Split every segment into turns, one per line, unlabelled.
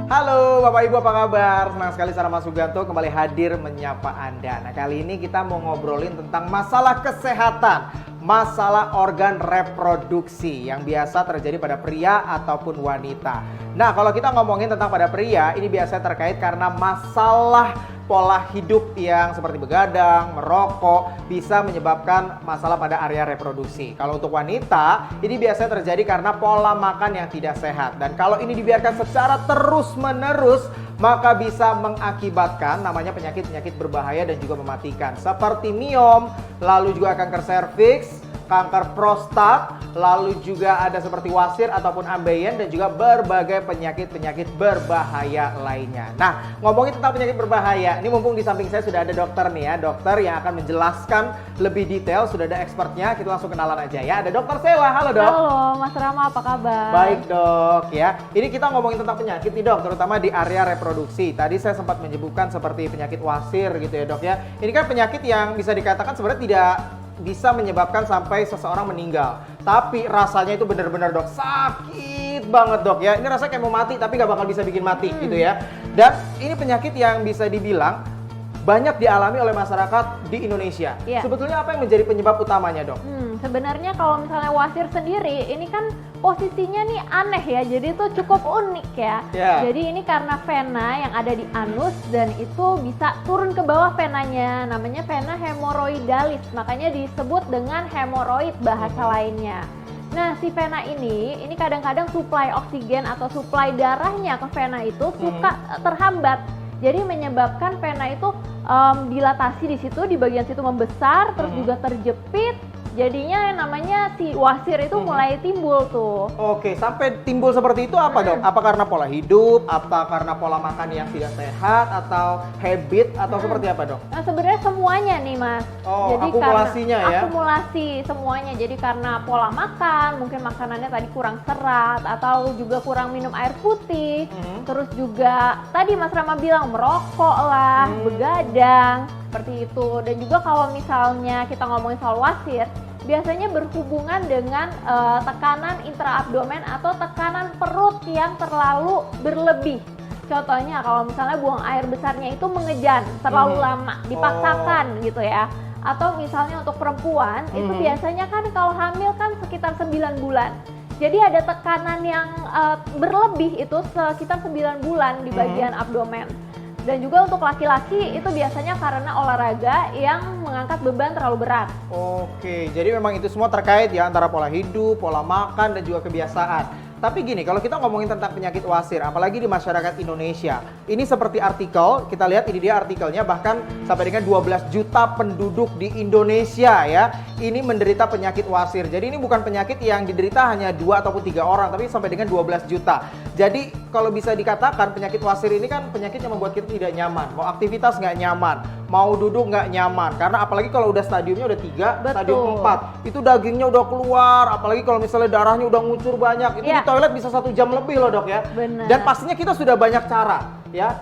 Halo Bapak Ibu, apa kabar? Senang sekali saya Mas Suganto kembali hadir menyapa Anda. Nah, kali ini kita mau ngobrolin tentang masalah kesehatan, masalah organ reproduksi yang biasa terjadi pada pria ataupun wanita. Nah, kalau kita ngomongin tentang pada pria, ini biasanya terkait karena masalah pola hidup yang seperti begadang, merokok, bisa menyebabkan masalah pada area reproduksi. Kalau untuk wanita, ini biasanya terjadi karena pola makan yang tidak sehat. Dan kalau ini dibiarkan secara terus-menerus, maka bisa mengakibatkan namanya penyakit-penyakit berbahaya dan juga mematikan. Seperti miom, lalu juga kanker serviks, kanker prostat, lalu juga ada seperti wasir ataupun ambeien dan juga berbagai penyakit-penyakit berbahaya lainnya. Nah, ngomongin tentang penyakit berbahaya, ini mumpung di samping saya sudah ada dokter nih ya, dokter yang akan menjelaskan lebih detail, sudah ada expertnya, kita langsung kenalan aja ya. Ada Dokter Sewa, halo dok.
Halo Mas Rama, apa kabar?
Baik dok ya, ini kita ngomongin tentang penyakit nih dok, terutama di area reproduksi. Tadi saya sempat menyebutkan seperti penyakit wasir gitu ya dok ya. Ini kan penyakit yang bisa dikatakan sebenarnya tidak bisa menyebabkan sampai seseorang meninggal. Tapi rasanya itu benar-benar dok, sakit banget dok ya. Ini rasanya kayak mau mati tapi gak bakal bisa bikin mati gitu ya. Dan ini penyakit yang bisa dibilang banyak dialami oleh masyarakat di Indonesia.
Iya.
Sebetulnya apa yang menjadi penyebab utamanya dok?
Sebenarnya kalau misalnya wasir sendiri, ini kan posisinya nih aneh ya, jadi itu cukup unik ya.
Yeah.
Jadi ini karena vena yang ada di anus dan itu bisa turun ke bawah venanya, namanya vena hemoroidalis, makanya disebut dengan hemoroid bahasa lainnya. Nah, si vena ini kadang-kadang suplai oksigen atau suplai darahnya ke vena itu suka terhambat. Jadi menyebabkan vena itu dilatasi di situ, di bagian situ membesar, terus juga terjepit. Jadinya yang namanya si wasir itu mulai timbul tuh.
Oke, sampai timbul seperti itu apa dok? Apa karena pola hidup, apa karena pola makan yang tidak sehat, atau habit, atau seperti apa dok?
Nah sebenarnya semuanya nih mas.
Oh,
jadi
akumulasinya
karena,
ya?
Akumulasi semuanya, jadi karena pola makan, mungkin makanannya tadi kurang serat, atau juga kurang minum air putih. Terus juga tadi Mas Rama bilang merokok lah, begadang, seperti itu. Dan juga kalau misalnya kita ngomongin soal wasir, biasanya berhubungan dengan tekanan intraabdomen atau tekanan perut yang terlalu berlebih. Contohnya kalau misalnya buang air besarnya itu mengejan terlalu lama, dipaksakan gitu ya. Atau misalnya untuk perempuan, itu biasanya kan kalau hamil kan sekitar 9 bulan. Jadi ada tekanan yang berlebih itu sekitar 9 bulan di bagian abdomen. Dan juga untuk laki-laki itu biasanya karena olahraga yang mengangkat beban terlalu berat.
Oke, jadi memang itu semua terkait ya antara pola hidup, pola makan, dan juga kebiasaan. Tapi gini, kalau kita ngomongin tentang penyakit wasir, apalagi di masyarakat Indonesia, ini seperti artikel, kita lihat ini dia artikelnya, bahkan sampai dengan 12 juta penduduk di Indonesia ya, ini menderita penyakit wasir. Jadi ini bukan penyakit yang diderita hanya 2 ataupun 3 orang, tapi sampai dengan 12 juta. Jadi kalau bisa dikatakan penyakit wasir ini kan penyakit yang membuat kita tidak nyaman, mau aktivitas nggak nyaman, mau duduk nggak nyaman, karena apalagi kalau udah stadiumnya udah 3, stadium 4, itu dagingnya udah keluar, apalagi kalau misalnya darahnya udah ngucur banyak, itu di toilet bisa 1 jam lebih loh dok ya.
Benar.
Dan pastinya kita sudah banyak cara ya.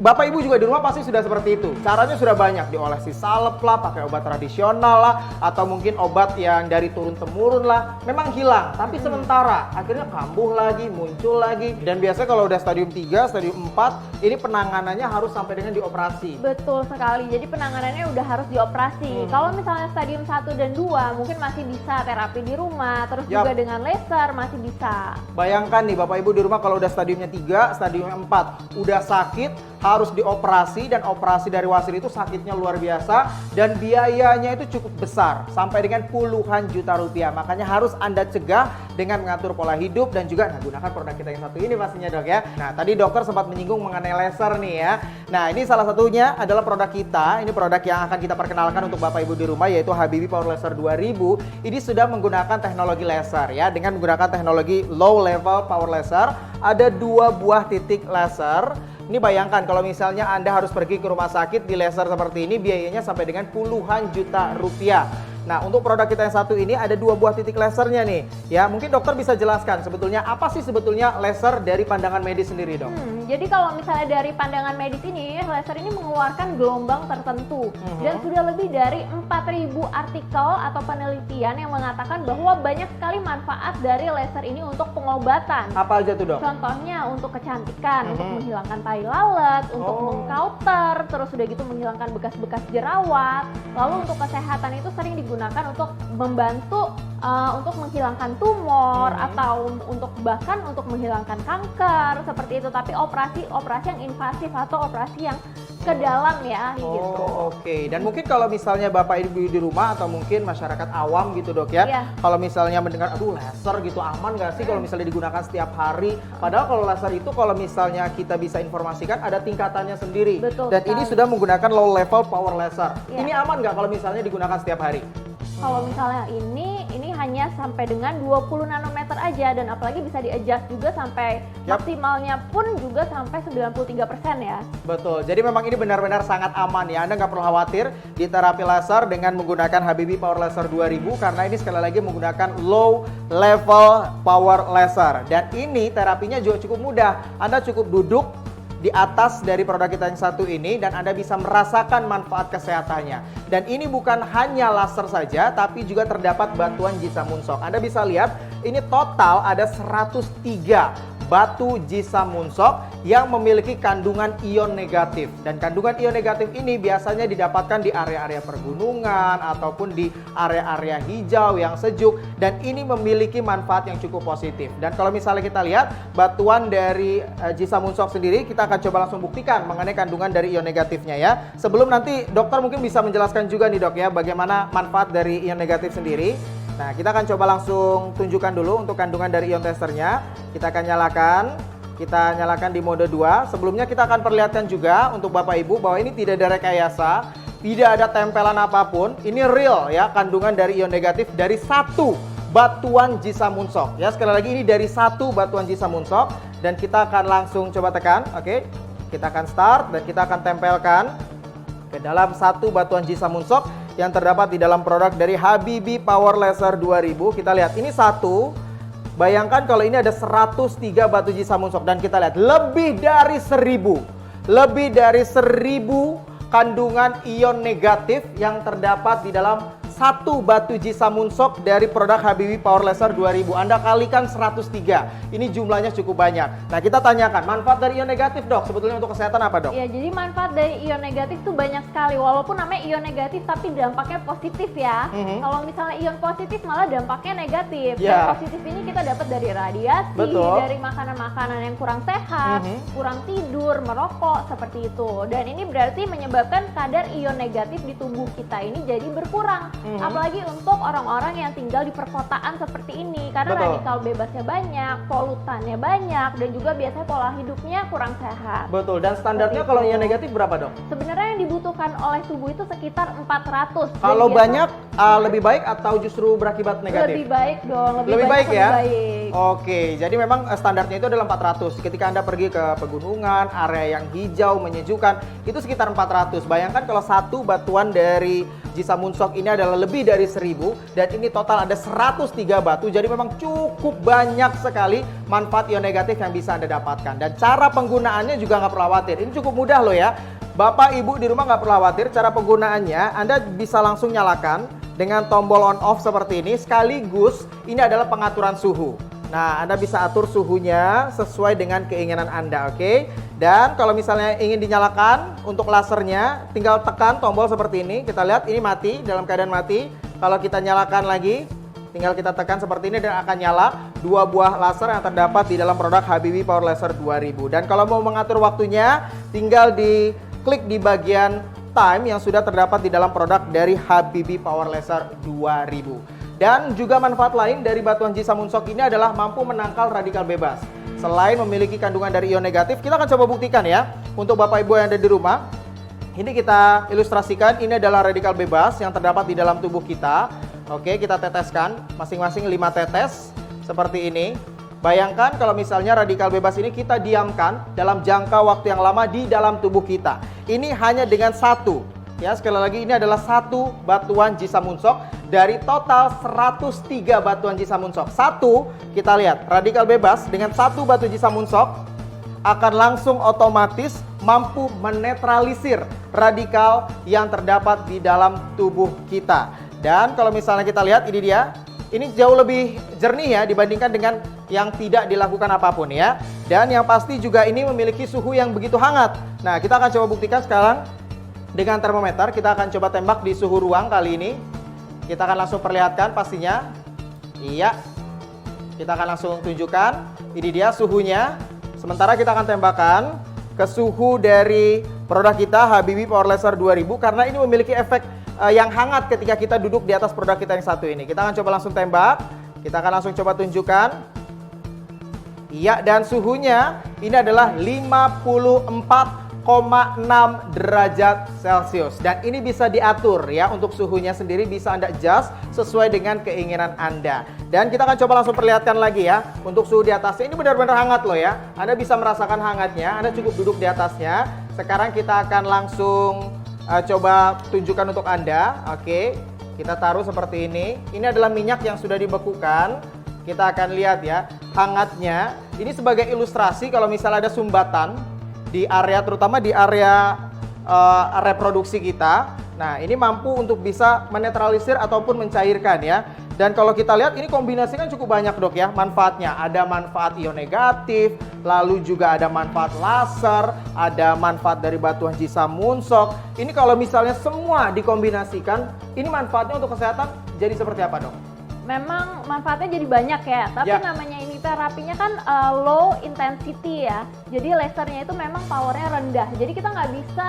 Bapak Ibu juga di rumah pasti sudah seperti itu. Caranya sudah banyak, diolesi salep lah, pakai obat tradisional lah, atau mungkin obat yang dari turun-temurun lah. Memang hilang, tapi sementara akhirnya kambuh lagi, muncul lagi. Dan biasanya kalau udah stadium 3, stadium 4, ini penanganannya harus sampai dengan dioperasi.
Betul sekali, jadi penanganannya udah harus dioperasi. Kalau misalnya stadium 1 dan 2 mungkin masih bisa terapi di rumah, terus juga dengan laser masih bisa.
Bayangkan nih Bapak Ibu di rumah kalau udah stadiumnya 3, stadiumnya 4, udah sakit, harus dioperasi, dan operasi dari wasir itu sakitnya luar biasa dan biayanya itu cukup besar sampai dengan puluhan juta rupiah. Makanya harus Anda cegah dengan mengatur pola hidup dan juga gunakan produk kita yang satu ini pastinya dok ya. Nah tadi dokter sempat menyinggung mengenai laser nih ya. Nah ini salah satunya adalah produk kita, ini produk yang akan kita perkenalkan untuk Bapak Ibu di rumah, yaitu Habibie Power Laser 2000. Ini sudah menggunakan teknologi laser ya, dengan menggunakan teknologi low level power laser. Ada 2 buah titik laser. Ini bayangkan kalau misalnya Anda harus pergi ke rumah sakit di laser seperti ini, biayanya sampai dengan puluhan juta rupiah. Nah, untuk produk kita yang satu ini ada 2 buah titik lasernya nih. Ya, mungkin dokter bisa jelaskan sebetulnya apa sih sebetulnya laser dari pandangan medis sendiri, Dok?
Jadi kalau misalnya dari pandangan medis ini, laser ini mengeluarkan gelombang tertentu dan sudah lebih dari 4.000 artikel atau penelitian yang mengatakan bahwa banyak sekali manfaat dari laser ini untuk pengobatan.
Apa aja tuh, Dok?
Contohnya untuk kecantikan, untuk menghilangkan tai lalat, untuk mengkauter, terus sudah gitu menghilangkan bekas-bekas jerawat. Lalu untuk kesehatan itu sering digunakan untuk membantu untuk menghilangkan tumor atau bahkan untuk menghilangkan kanker seperti itu. Tapi operasi yang invasif atau operasi yang ke dalam ya gitu.
Oke. Dan mungkin kalau misalnya Bapak Ibu di rumah atau mungkin masyarakat awam gitu, Dok ya.
Iya.
Kalau misalnya mendengar aduh laser gitu aman nggak sih kalau misalnya digunakan setiap hari? Padahal kalau laser itu kalau misalnya kita bisa informasikan ada tingkatannya sendiri.
Betul
Dan ini
sekali.
sudah menggunakan low level power laser.
Iya.
Ini aman nggak kalau misalnya digunakan setiap hari?
Kalau misalnya ini hanya sampai dengan 20 nanometer aja, dan apalagi bisa di-adjust juga sampai maksimalnya pun juga sampai 93% ya.
Betul, jadi memang ini benar-benar sangat aman ya. Anda nggak perlu khawatir di terapi laser dengan menggunakan Habibie Power Laser 2000 karena ini sekali lagi menggunakan low level power laser. Dan ini terapinya juga cukup mudah. Anda cukup duduk di atas dari produk kita yang satu ini dan Anda bisa merasakan manfaat kesehatannya. Dan ini bukan hanya laser saja, tapi juga terdapat batuan Jisamunsok. Anda bisa lihat ini total ada 103 batu Jisamunsok yang memiliki kandungan ion negatif. Dan kandungan ion negatif ini biasanya didapatkan di area-area pergunungan ataupun di area-area hijau yang sejuk. Dan ini memiliki manfaat yang cukup positif. Dan kalau misalnya kita lihat batuan dari Jisamunsok sendiri, kita akan coba langsung buktikan mengenai kandungan dari ion negatifnya ya. Sebelum nanti dokter mungkin bisa menjelaskan juga nih, Dok ya, bagaimana manfaat dari ion negatif sendiri. Nah, kita akan coba langsung tunjukkan dulu untuk kandungan dari ion testernya. Kita akan nyalakan di mode 2. Sebelumnya kita akan perlihatkan juga untuk Bapak Ibu bahwa ini tidak ada rekayasa, tidak ada tempelan apapun. Ini real ya, kandungan dari ion negatif dari satu batuan Jisamunsok. Ya, sekali lagi ini dari satu batuan Jisamunsok dan kita akan langsung coba tekan. Oke. Kita akan start dan kita akan tempelkan ke dalam satu batuan Jisamunsok yang terdapat di dalam produk dari Habibie Power Laser 2000. Kita lihat ini satu. Bayangkan kalau ini ada 103 batu Jisamunsok dan kita lihat lebih dari 1000 kandungan ion negatif yang terdapat di dalam satu batu Jisamunsok dari produk Habibie Power Laser 2000. Anda kalikan 103. Ini jumlahnya cukup banyak. Nah, kita tanyakan manfaat dari ion negatif, Dok. Sebetulnya untuk kesehatan apa, Dok?
Ya, jadi manfaat dari ion negatif tuh banyak sekali. Walaupun namanya ion negatif tapi dampaknya positif ya. Kalau misalnya ion positif malah dampaknya negatif.
Ya.
Dan positif ini kita dapat dari radiasi,
Betul.
dari makanan-makanan yang kurang sehat, kurang tidur, merokok, seperti itu. Dan ini berarti menyebabkan kadar ion negatif di tubuh kita ini jadi berkurang. Apalagi untuk orang-orang yang tinggal di perkotaan seperti ini, karena
Betul.
radikal bebasnya banyak, polutannya banyak, dan juga biasanya pola hidupnya kurang sehat.
Betul. Dan standarnya kalau ion negatif berapa, Dok?
Sebenarnya yang dibutuhkan oleh tubuh itu sekitar 400.
Kalau
Dan biasa
banyak lebih baik atau justru berakibat negatif?
lebih baik dong,
Lebih baik ya?
lebih baik.
Oke, jadi memang standarnya itu adalah 400. Ketika Anda pergi ke pegunungan, area yang hijau, menyejukkan, itu sekitar 400. Bayangkan kalau satu batuan dari Jisamunsok ini adalah lebih dari 1000 dan ini total ada 103 batu. Jadi memang cukup banyak sekali manfaat ion negatif yang bisa Anda dapatkan. Dan cara penggunaannya juga nggak perlu khawatir. Ini cukup mudah loh ya. Bapak Ibu di rumah nggak perlu khawatir. Cara penggunaannya Anda bisa langsung nyalakan dengan tombol on off seperti ini. Sekaligus ini adalah pengaturan suhu. Nah, Anda bisa atur suhunya sesuai dengan keinginan Anda, oke? Dan kalau misalnya ingin dinyalakan untuk lasernya, tinggal tekan tombol seperti ini. Kita lihat ini mati, dalam keadaan mati. Kalau kita nyalakan lagi, tinggal kita tekan seperti ini dan akan nyala 2 buah laser yang terdapat di dalam produk Habibie Power Laser 2000. Dan kalau mau mengatur waktunya, tinggal diklik di bagian time yang sudah terdapat di dalam produk dari Habibie Power Laser 2000. Dan juga manfaat lain dari batuan Jisamunsok ini adalah mampu menangkal radikal bebas. Selain memiliki kandungan dari ion negatif, kita akan coba buktikan ya. Untuk Bapak Ibu yang ada di rumah, ini kita ilustrasikan, ini adalah radikal bebas yang terdapat di dalam tubuh kita. Oke, kita teteskan masing-masing 5 tetes seperti ini. Bayangkan kalau misalnya radikal bebas ini kita diamkan dalam jangka waktu yang lama di dalam tubuh kita. Ini hanya dengan satu Ya, sekali lagi ini adalah satu batuan Jisamunsok dari total 103 batuan Jisamunsok. Satu, kita lihat, radikal bebas dengan satu batu Jisamunsok akan langsung otomatis mampu menetralisir radikal yang terdapat di dalam tubuh kita. Dan kalau misalnya kita lihat, ini dia. Ini jauh lebih jernih ya dibandingkan dengan yang tidak dilakukan apapun ya. Dan yang pasti juga ini memiliki suhu yang begitu hangat. Nah, kita akan coba buktikan sekarang dengan termometer. Kita akan coba tembak di suhu ruang kali ini. Kita akan langsung perlihatkan pastinya. Iya. Kita akan langsung tunjukkan. Ini dia suhunya. Sementara kita akan tembakan ke suhu dari produk kita Habibie Power Laser 2000 karena ini memiliki efek yang hangat ketika kita duduk di atas produk kita yang satu ini. Kita akan coba langsung tembak. Kita akan langsung coba tunjukkan. Iya, dan suhunya ini adalah 54,6 derajat Celcius. Dan ini bisa diatur ya, untuk suhunya sendiri bisa Anda adjust sesuai dengan keinginan Anda. Dan kita akan coba langsung perlihatkan lagi ya, untuk suhu di atasnya ini benar-benar hangat loh ya. Anda bisa merasakan hangatnya, Anda cukup duduk di atasnya. Sekarang kita akan langsung coba tunjukkan untuk Anda. Oke, kita taruh seperti ini. Ini adalah minyak yang sudah dibekukan. Kita akan lihat ya hangatnya. Ini sebagai ilustrasi kalau misalnya ada sumbatan di area, terutama di area reproduksi kita. Nah, ini mampu untuk bisa menetralisir ataupun mencairkan ya. Dan kalau kita lihat ini kombinasi kan cukup banyak dok ya manfaatnya. Ada manfaat ion negatif, lalu juga ada manfaat laser, ada manfaat dari batuan Jisamunsok. Ini kalau misalnya semua dikombinasikan, ini manfaatnya untuk kesehatan jadi seperti apa dok?
Memang manfaatnya jadi banyak ya, tapi namanya ini terapinya kan low intensity ya. Jadi lasernya itu memang powernya rendah, jadi kita nggak bisa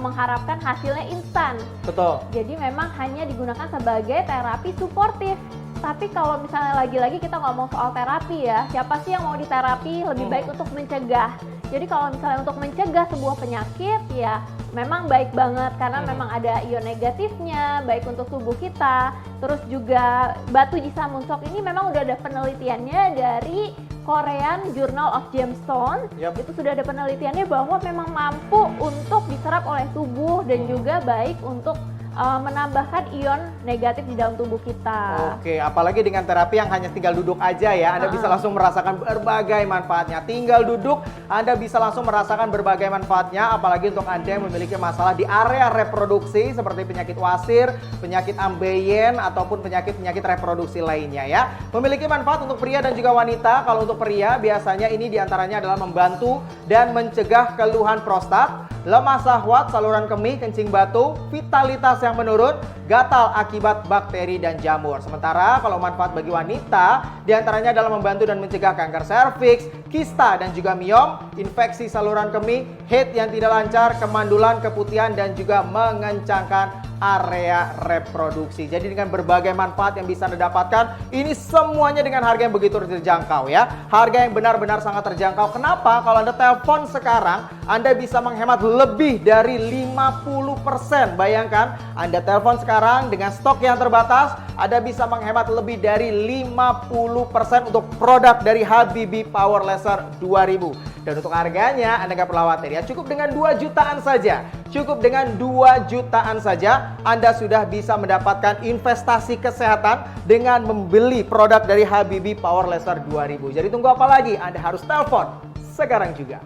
mengharapkan hasilnya instan.
Betul.
Jadi memang hanya digunakan sebagai terapi suportif. Tapi kalau misalnya lagi-lagi kita ngomong soal terapi ya, siapa sih yang mau diterapi? Lebih baik untuk mencegah. Jadi kalau misalnya untuk mencegah sebuah penyakit ya memang baik banget karena memang ada ion negatifnya, baik untuk tubuh kita. Terus juga batu Jisamunsok ini memang udah ada penelitiannya dari Korean Journal of Gemstone. Itu sudah ada penelitiannya bahwa memang mampu untuk diserap oleh tubuh dan juga baik untuk menambahkan ion negatif di dalam tubuh kita.
Oke, apalagi dengan terapi yang hanya tinggal duduk aja ya, Anda bisa langsung merasakan berbagai manfaatnya. Tinggal duduk, Anda bisa langsung merasakan berbagai manfaatnya, apalagi untuk Anda yang memiliki masalah di area reproduksi seperti penyakit wasir, penyakit ambeien, ataupun penyakit-penyakit reproduksi lainnya ya. Memiliki manfaat untuk pria dan juga wanita. Kalau untuk pria, biasanya ini diantaranya adalah membantu dan mencegah keluhan prostat, lemah syahwat, saluran kemih, kencing batu, vitalitas yang menurun, gatal akibat bakteri dan jamur. Sementara kalau manfaat bagi wanita diantaranya adalah membantu dan mencegah kanker serviks, kista dan juga miom, infeksi saluran kemih, haid yang tidak lancar, kemandulan, keputihan dan juga mengencangkan area reproduksi. Jadi dengan berbagai manfaat yang bisa Anda dapatkan, ini semuanya dengan harga yang begitu terjangkau ya. Harga yang benar-benar sangat terjangkau. Kenapa? Kalau Anda telepon sekarang, Anda bisa menghemat lebih dari 50%. Bayangkan, Anda telepon sekarang dengan stok yang terbatas, Anda bisa menghemat lebih dari 50% untuk produk dari Habibie Power Laser 2000. Dan untuk harganya Anda nggak perlu khawatir ya, cukup dengan 2 jutaan saja. Cukup dengan 2 jutaan saja Anda sudah bisa mendapatkan investasi kesehatan dengan membeli produk dari Habibie Power Laser 2000. Jadi tunggu apa lagi? Anda harus telepon sekarang juga.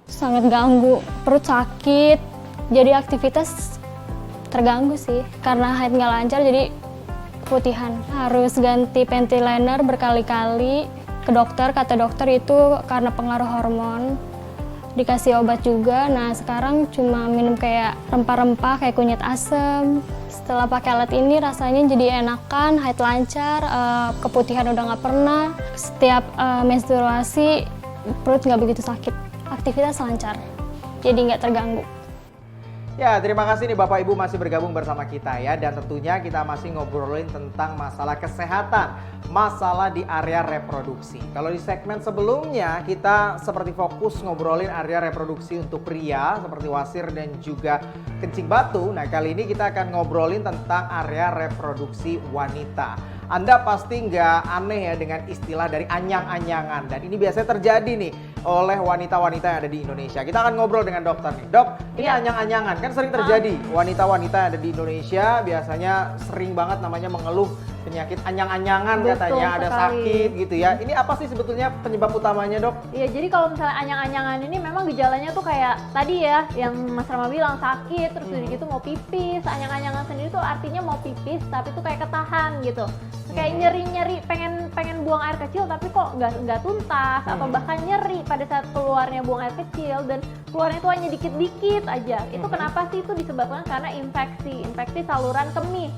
Sangat ganggu, perut sakit, jadi aktivitas terganggu sih. Karena haid nggak lancar jadi keputihan. Harus ganti panty liner berkali-kali ke dokter, kata dokter itu karena pengaruh hormon. Dikasih obat juga, nah sekarang cuma minum kayak rempah-rempah kayak kunyit asem. Setelah pakai alat ini rasanya jadi enakan, haid lancar, keputihan udah nggak pernah. Setiap menstruasi perut nggak begitu sakit, aktivitas lancar, jadi nggak terganggu.
Ya, terima kasih nih Bapak Ibu masih bergabung bersama kita ya. Dan tentunya kita masih ngobrolin tentang masalah kesehatan, masalah di area reproduksi. Kalau di segmen sebelumnya kita seperti fokus ngobrolin area reproduksi untuk pria seperti wasir dan juga kencing batu. Nah, kali ini kita akan ngobrolin tentang area reproduksi wanita. Anda pasti nggak aneh ya dengan istilah dari anyang-anyangan. Dan ini biasanya terjadi nih oleh wanita-wanita yang ada di Indonesia. Kita akan ngobrol dengan dokter nih. Dok, ini anyang-anyangan kan sering terjadi. Wanita-wanita yang ada di Indonesia biasanya sering banget namanya mengeluh penyakit anyang-anyangan,
Betul
katanya ada
sekali.
sakit gitu ya. Ini apa sih sebetulnya penyebab utamanya, Dok?
Iya, jadi kalau misalnya anyang-anyangan ini memang gejalanya tuh kayak tadi ya, yang Mas Rama bilang sakit, terus udah gitu mau pipis. Anyang-anyangan sendiri tuh artinya mau pipis, tapi tuh kayak ketahan gitu. Kayak nyeri-nyeri, pengen buang air kecil, tapi kok nggak tuntas, atau bahkan nyeri pada saat keluarnya buang air kecil dan keluarnya tuh hanya dikit-dikit aja. Itu kenapa sih? Itu disebabkan karena infeksi saluran kemih.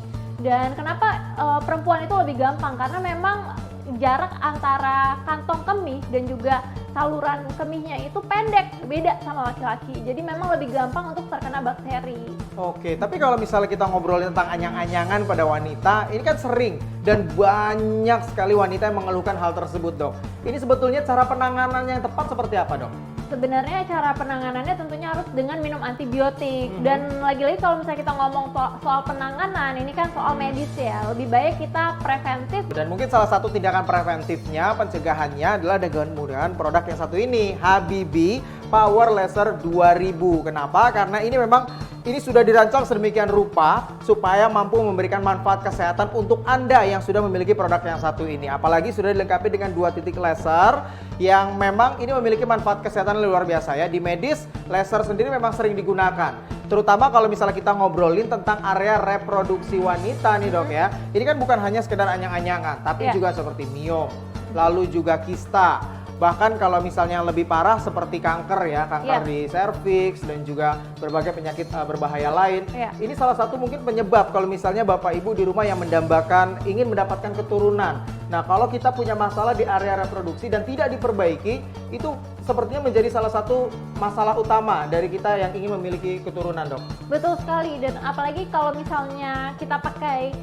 Dan kenapa perempuan itu lebih gampang? Karena memang jarak antara kantong kemih dan juga saluran kemihnya itu pendek, beda sama laki-laki. Jadi memang lebih gampang untuk terkena bakteri.
Oke, tapi kalau misalnya kita ngobrolin tentang anyang-anyangan pada wanita, ini kan sering dan banyak sekali wanita yang mengeluhkan hal tersebut, Dok. Ini sebetulnya cara penanganannya yang tepat seperti apa, Dok?
Sebenarnya cara penanganannya tentunya harus dengan minum antibiotik. Dan lagi-lagi kalau misalnya kita ngomong soal penanganan, ini kan soal medis ya. Lebih baik kita preventif.
Dan mungkin salah satu tindakan preventifnya, pencegahannya adalah dengan menggunakan produk yang satu ini, Habibie Power Laser 2000. Kenapa? Karena ini memang sudah dirancang sedemikian rupa supaya mampu memberikan manfaat kesehatan untuk Anda yang sudah memiliki produk yang satu ini. Apalagi sudah dilengkapi dengan 2 titik laser yang memang ini memiliki manfaat kesehatan yang luar biasa ya. Di medis, laser sendiri memang sering digunakan. Terutama kalau misalnya kita ngobrolin tentang area reproduksi wanita nih, Dok ya. Ini kan bukan hanya sekedar anyang-anyangan, tapi juga seperti miom, lalu juga kista. Bahkan kalau misalnya yang lebih parah seperti kanker ya, kanker di serviks dan juga berbagai penyakit berbahaya lain. Ini salah satu mungkin penyebab kalau misalnya Bapak Ibu di rumah yang mendambakan ingin mendapatkan keturunan. Nah, kalau kita punya masalah di area reproduksi dan tidak diperbaiki, itu sepertinya menjadi salah satu masalah utama dari kita yang ingin memiliki keturunan, Dok.
Betul sekali, dan apalagi kalau misalnya kita pakai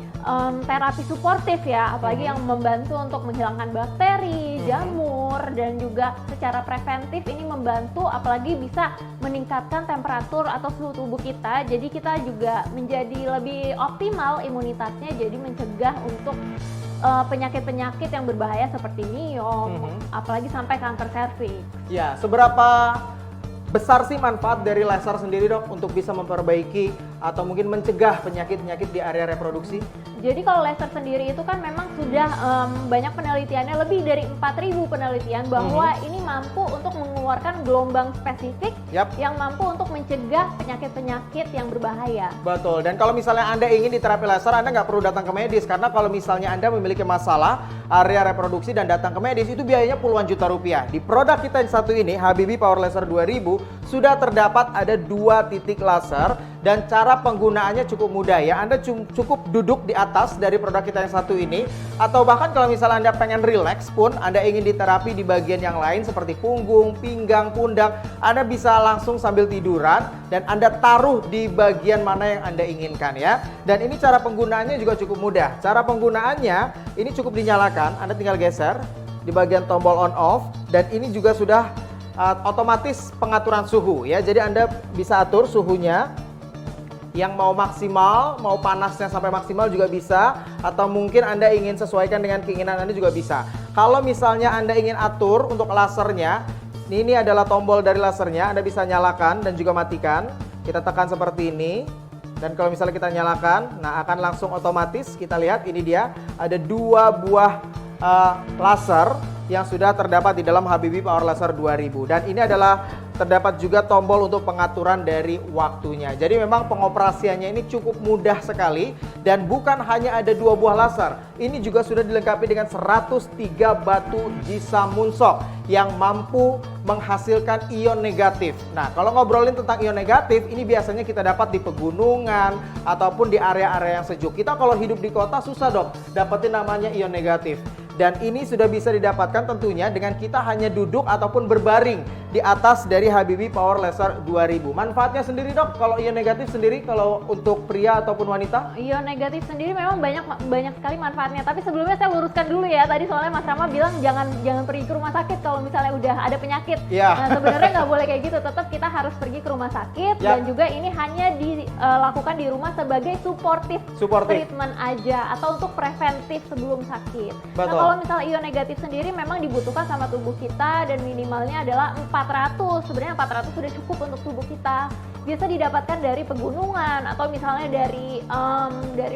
terapi suportif ya, apalagi yang membantu untuk menghilangkan bakteri, jamur, dan juga secara preventif ini membantu, apalagi bisa meningkatkan temperatur atau suhu tubuh kita. Jadi kita juga menjadi lebih optimal imunitasnya, jadi mencegah untuk penyakit-penyakit yang berbahaya seperti miom, apalagi sampai kanker serviks.
Ya, seberapa besar sih manfaat dari laser sendiri, Dok, untuk bisa memperbaiki atau mungkin mencegah penyakit-penyakit di area reproduksi?
Jadi kalau laser sendiri itu kan memang sudah banyak penelitiannya, lebih dari 4.000 penelitian bahwa ini mampu untuk mengeluarkan gelombang spesifik yang mampu untuk mencegah penyakit-penyakit yang berbahaya.
Betul, dan kalau misalnya Anda ingin diterapi laser, Anda nggak perlu datang ke medis, karena kalau misalnya Anda memiliki masalah area reproduksi dan datang ke medis, itu biayanya puluhan juta rupiah. Di produk kita yang satu ini, Habibie Power Laser 2000, sudah terdapat ada 2 titik laser dan cara penggunaannya cukup mudah ya. Anda cukup duduk di atas dari produk kita yang satu ini, atau bahkan kalau misalnya Anda pengen relax pun, Anda ingin diterapi di bagian yang lain seperti punggung, pinggang, pundak, Anda bisa langsung sambil tiduran dan Anda taruh di bagian mana yang Anda inginkan ya. Dan ini cara penggunaannya juga cukup mudah. Cara penggunaannya ini cukup dinyalakan, Anda tinggal geser di bagian tombol on off, dan ini juga sudah otomatis pengaturan suhu ya. Jadi Anda bisa atur suhunya yang mau maksimal, mau panasnya sampai maksimal juga bisa, atau mungkin Anda ingin sesuaikan dengan keinginan Anda juga bisa. Kalau misalnya Anda ingin atur untuk lasernya, ini adalah tombol dari lasernya, Anda bisa nyalakan dan juga matikan. Kita tekan seperti ini. Dan kalau misalnya kita nyalakan, nah akan langsung otomatis. Kita lihat ini dia, ada 2 buah laser yang sudah terdapat di dalam Habibie Power Laser 2000. Dan ini adalah terdapat juga tombol untuk pengaturan dari waktunya. Jadi memang pengoperasiannya ini cukup mudah sekali, dan bukan hanya ada 2 buah laser. Ini juga sudah dilengkapi dengan 103 batu Jisa Munsok yang mampu menghasilkan ion negatif. Nah, kalau ngobrolin tentang ion negatif, ini biasanya kita dapat di pegunungan ataupun di area-area yang sejuk. Kita kalau hidup di kota susah, Dok, dapetin namanya ion negatif. Dan ini sudah bisa didapatkan tentunya dengan kita hanya duduk ataupun berbaring di atas dari Habibie Power Laser 2000. Manfaatnya sendiri dok, kalau ion negatif sendiri kalau untuk pria ataupun wanita?
Ion negatif sendiri memang banyak sekali manfaatnya. Tapi sebelumnya saya luruskan dulu ya. Tadi soalnya Mas Rama bilang jangan pergi ke rumah sakit kalau misalnya udah ada penyakit.
Iya.
Nah sebenarnya nggak boleh kayak gitu. Tetap kita harus pergi ke rumah sakit.
Yap.
Dan juga ini hanya dilakukan di rumah sebagai supportive treatment aja atau untuk preventif sebelum sakit.
Betul.
Nah kalau misalnya ion negatif sendiri memang dibutuhkan sama tubuh kita dan minimalnya adalah 400. Sebenarnya 400 sudah cukup untuk tubuh kita. Biasa didapatkan dari pegunungan atau misalnya dari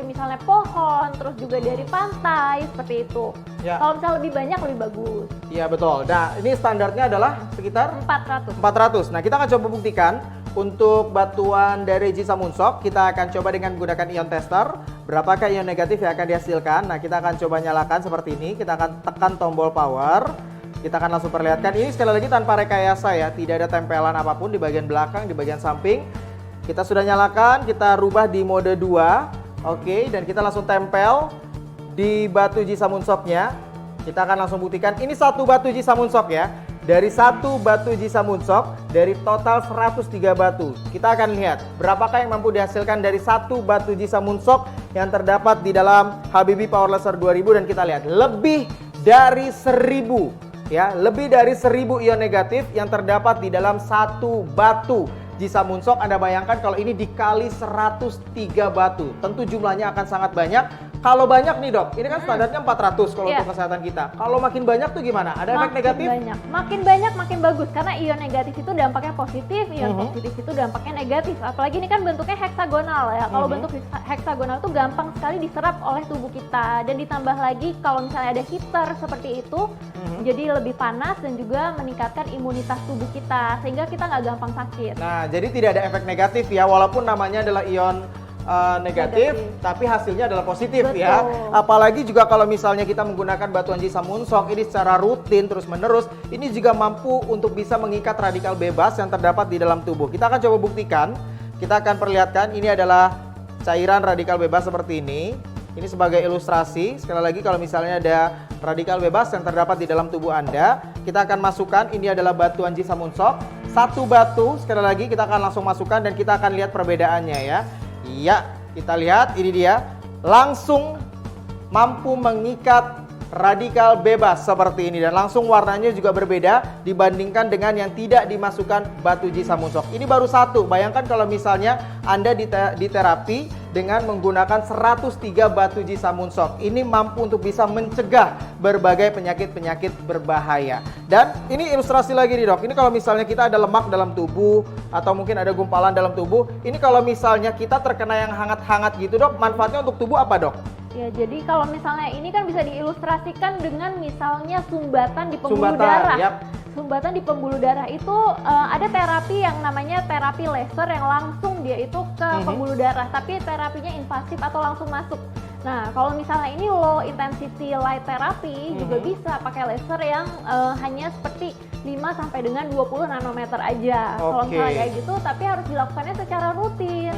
misalnya pohon, terus juga dari pantai seperti itu.
Ya.
Kalau misalnya lebih banyak lebih bagus.
Iya betul. Nah ini standarnya adalah sekitar
400.
Nah kita akan coba buktikan untuk batuan dari Jisa Moonshock. Kita akan coba dengan menggunakan ion tester. Berapakah ion negatif yang akan dihasilkan? Nah kita akan coba nyalakan seperti ini. Kita akan tekan tombol power. Kita akan langsung perlihatkan. Ini sekali lagi tanpa rekayasa ya. Tidak ada tempelan apapun di bagian belakang, di bagian samping. Kita sudah nyalakan. Kita rubah di mode 2. Oke, dan kita langsung tempel di batu Jisa Moonshock-nya. Kita akan langsung buktikan. Ini satu batu Jisa Moonshock ya. Dari satu batu Jisa Moonshock, dari total 103 batu. Kita akan lihat berapakah yang mampu dihasilkan dari satu batu Jisa Moonshock yang terdapat di dalam Habibie Power Laser 2000. Dan kita lihat lebih dari 1000 ya, lebih dari 1000 ion negatif yang terdapat di dalam satu batu Jisa Moonshock. Anda bayangkan kalau ini dikali 103 batu, tentu jumlahnya akan sangat banyak. Kalau banyak nih dok, ini kan standarnya 400 kalau untuk kesehatan kita. Kalau makin banyak tuh gimana? Ada efek negatif?
Makin banyak makin bagus karena ion negatif itu dampaknya positif, ion positif itu dampaknya negatif. Apalagi ini kan bentuknya heksagonal ya. Kalau bentuk heksagonal itu gampang sekali diserap oleh tubuh kita. Dan ditambah lagi kalau misalnya ada heater seperti itu, jadi lebih panas dan juga meningkatkan imunitas tubuh kita sehingga kita nggak gampang sakit.
Nah, jadi tidak ada efek negatif ya, walaupun namanya adalah ion negatif, tapi hasilnya adalah positif. Betul. Ya. Apalagi juga kalau misalnya kita menggunakan batuan Jisa Moonshock ini secara rutin terus menerus, ini juga mampu untuk bisa mengikat radikal bebas yang terdapat di dalam tubuh. Kita akan coba buktikan. Kita akan perlihatkan ini adalah cairan radikal bebas seperti ini. Ini sebagai ilustrasi. Sekali lagi kalau misalnya ada radikal bebas yang terdapat di dalam tubuh Anda, kita akan masukkan. Ini adalah batuan Jisa Moonshock. Satu batu, sekali lagi kita akan langsung masukkan dan kita akan lihat perbedaannya ya. Iya, kita lihat ini dia. Langsung mampu mengikat radikal bebas seperti ini. Dan langsung warnanya juga berbeda dibandingkan dengan yang tidak dimasukkan batu Jisa Moonshock. Ini baru satu. Bayangkan kalau misalnya Anda di terapi dengan menggunakan 103 batu Jisa Moonshock. Ini mampu untuk bisa mencegah berbagai penyakit-penyakit berbahaya. Dan ini ilustrasi lagi nih dok. Ini kalau misalnya kita ada lemak dalam tubuh atau mungkin ada gumpalan dalam tubuh. Ini kalau misalnya kita terkena yang hangat-hangat gitu dok, manfaatnya untuk tubuh apa dok?
Ya, jadi kalau misalnya ini kan bisa diilustrasikan dengan misalnya sumbatan di pembuluh darah.
Yap.
Sumbatan di pembuluh darah itu ada terapi yang namanya terapi laser yang langsung dia itu ke pembuluh darah, tapi terapinya invasif atau langsung masuk. Nah, kalau misalnya ini low intensity light therapy juga bisa pakai laser yang hanya seperti 5 sampai dengan 20 nanometer aja. Kalau misalnya kayak gitu, tapi harus dilakukannya secara rutin.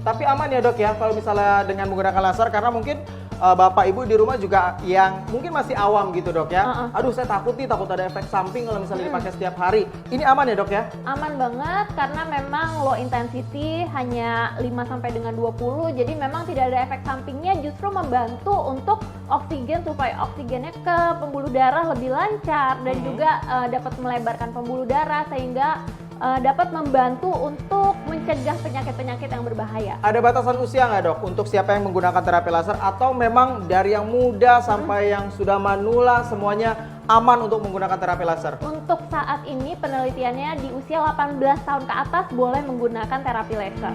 Tapi aman ya dok ya kalau misalnya dengan menggunakan laser, karena mungkin bapak ibu di rumah juga yang mungkin masih awam gitu dok ya. Aduh saya takut ada efek samping kalau misalnya dipakai setiap hari. Ini aman ya dok ya? Aman
banget karena memang low intensity hanya 5 sampai dengan 20. Jadi memang tidak ada efek sampingnya, justru membantu untuk oksigen supaya oksigennya ke pembuluh darah lebih lancar dan juga dapat melebarkan pembuluh darah sehingga dapat membantu untuk mencegah penyakit-penyakit yang berbahaya.
Ada batasan usia nggak dok untuk siapa yang menggunakan terapi laser, atau memang dari yang muda sampai yang sudah manula semuanya aman untuk menggunakan terapi laser?
Untuk saat ini penelitiannya di usia 18 tahun ke atas boleh menggunakan terapi laser.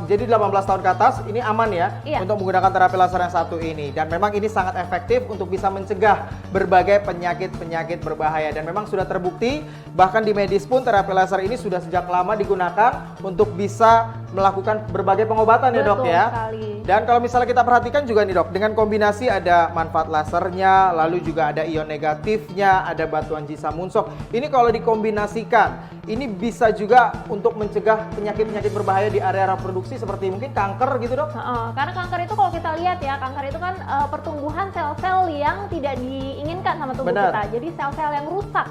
Jadi 18 tahun ke atas ini aman ya untuk menggunakan terapi laser yang satu ini. Dan memang ini sangat efektif untuk bisa mencegah berbagai penyakit-penyakit berbahaya. Dan memang sudah terbukti bahkan di medis pun terapi laser ini sudah sejak lama digunakan untuk bisa melakukan berbagai pengobatan ya dok
Betul
ya.
sekali.
Dan kalau misalnya kita perhatikan juga nih dok, dengan kombinasi ada manfaat lasernya, lalu juga ada ion negatifnya, ada batuan Jisa Munsok. Ini kalau dikombinasikan, ini bisa juga untuk mencegah penyakit-penyakit berbahaya di area reproduksi seperti mungkin kanker gitu dok?
Karena kanker itu kalau kita lihat ya, kanker itu kan pertumbuhan sel-sel yang tidak diinginkan sama tubuh
Benar.
kita. Jadi sel-sel yang rusak.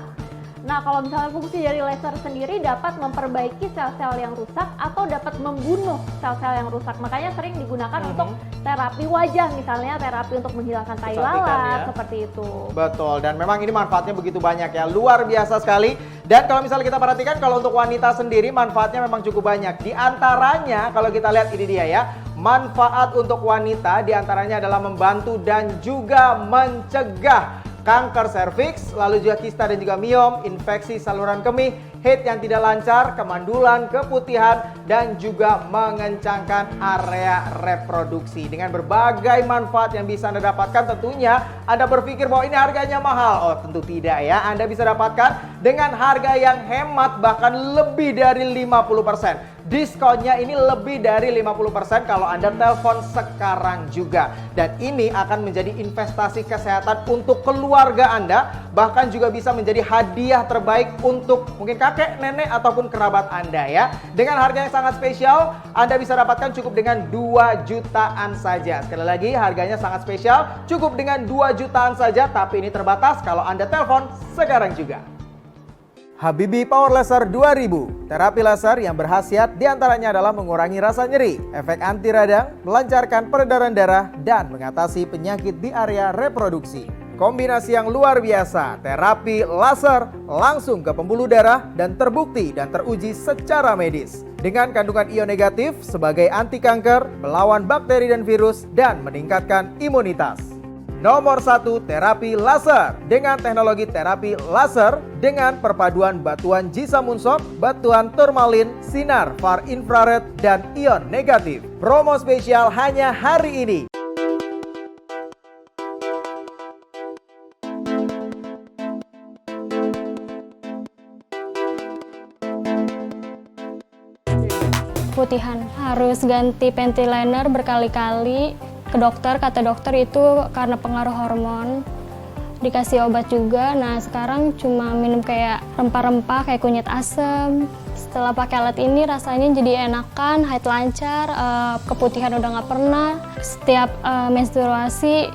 Nah, kalau misalnya fungsi dari laser sendiri dapat memperbaiki sel-sel yang rusak atau dapat membunuh sel-sel yang rusak. Makanya sering digunakan untuk terapi wajah, misalnya terapi untuk menghilangkan tai
Kecantikan
lalat,
ya.
seperti itu.
Betul, dan memang ini manfaatnya begitu banyak ya, luar biasa sekali. Dan kalau misalnya kita perhatikan, kalau untuk wanita sendiri manfaatnya memang cukup banyak. Di antaranya, kalau kita lihat ini dia ya, manfaat untuk wanita di antaranya adalah membantu dan juga mencegah kanker serviks, lalu juga kista dan juga miom, infeksi saluran kemih, haid yang tidak lancar, kemandulan, keputihan, dan juga mengencangkan area reproduksi. Dengan berbagai manfaat yang bisa Anda dapatkan, tentunya Anda berpikir bahwa ini harganya mahal. Oh, tentu tidak ya. Anda bisa dapatkan dengan harga yang hemat, bahkan lebih dari 50%. Diskonnya ini lebih dari 50% kalau Anda telepon sekarang juga. Dan ini akan menjadi investasi kesehatan untuk keluarga Anda, bahkan juga bisa menjadi hadiah terbaik untuk mungkin kakek, nenek, ataupun kerabat Anda ya. Dengan harga yang sangat spesial, Anda bisa dapatkan cukup dengan 2 jutaan saja. Sekali lagi, harganya sangat spesial, cukup dengan 2 jutaan saja, tapi ini terbatas kalau Anda telepon sekarang juga. Habibi Power Laser 2000, terapi laser yang berkhasiat diantaranya adalah mengurangi rasa nyeri, efek anti radang, melancarkan peredaran darah, dan mengatasi penyakit di area reproduksi. Kombinasi yang luar biasa, terapi laser langsung ke pembuluh darah dan terbukti dan teruji secara medis. Dengan kandungan ion negatif sebagai anti kanker, melawan bakteri dan virus, dan meningkatkan imunitas. Nomor 1, terapi laser dengan teknologi terapi laser dengan perpaduan batuan Jisa Munsok, batuan turmalin, sinar far infrared, dan ion negatif. Promo spesial hanya hari ini.
Putihan, harus ganti panty liner berkali-kali. Ke dokter, kata dokter itu karena pengaruh hormon, dikasih obat juga. Nah sekarang cuma minum kayak rempah-rempah kayak kunyit asem. Setelah pakai alat ini rasanya jadi enakan, haid lancar, keputihan udah nggak pernah. Setiap menstruasi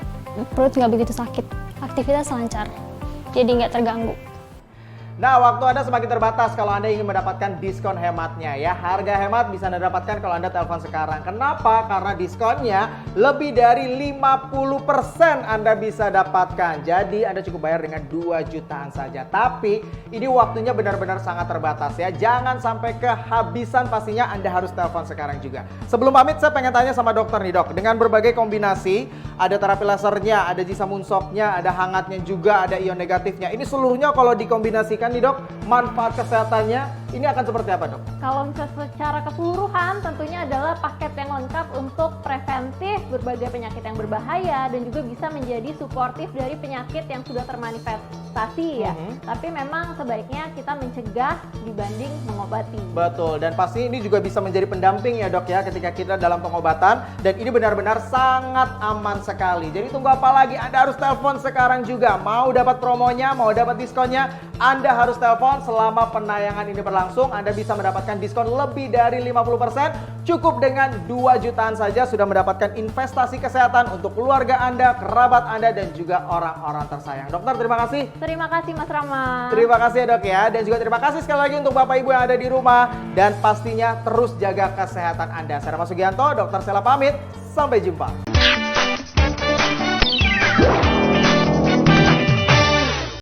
perut nggak begitu sakit, aktivitas lancar, jadi nggak terganggu.
Nah, waktu Anda semakin terbatas kalau Anda ingin mendapatkan diskon hematnya ya. Harga hemat bisa Anda dapatkan kalau Anda telepon sekarang. Kenapa? Karena diskonnya lebih dari 50% Anda bisa dapatkan. Jadi Anda cukup bayar dengan 2 jutaan saja. Tapi ini waktunya benar-benar sangat terbatas ya. Jangan sampai kehabisan, pastinya Anda harus telepon sekarang juga. Sebelum pamit, saya pengen tanya sama dokter nih dok. Dengan berbagai kombinasi, ada terapi lasernya, ada Jisa Munsoknya, ada hangatnya juga, ada ion negatifnya. Ini seluruhnya kalau dikombinasikan nih dok, manfaat kesehatannya ini akan seperti apa dok?
Kalau misalnya secara keseluruhan tentunya adalah paket yang lengkap untuk preventif berbagai penyakit yang berbahaya dan juga bisa menjadi suportif dari penyakit yang sudah termanifestasi ya. Tapi memang sebaiknya kita mencegah dibanding mengobati.
Betul, dan pasti ini juga bisa menjadi pendamping ya dok ya ketika kita dalam pengobatan, dan ini benar-benar sangat aman sekali. Jadi tunggu apa lagi? Anda harus telepon sekarang juga. Mau dapat promonya, mau dapat diskonnya, Anda harus telepon selama penayangan ini berlangsung. Anda bisa mendapatkan diskon lebih dari 50%. Cukup dengan 2 jutaan saja sudah mendapatkan investasi kesehatan untuk keluarga Anda, kerabat Anda, dan juga orang-orang tersayang. Dokter, terima kasih.
Terima kasih Mas Rama.
Terima kasih ya dok ya. Dan juga terima kasih sekali lagi untuk Bapak Ibu yang ada di rumah. Dan pastinya terus jaga kesehatan Anda. Saya Rama Sugianto, Dokter Sela pamit. Sampai jumpa.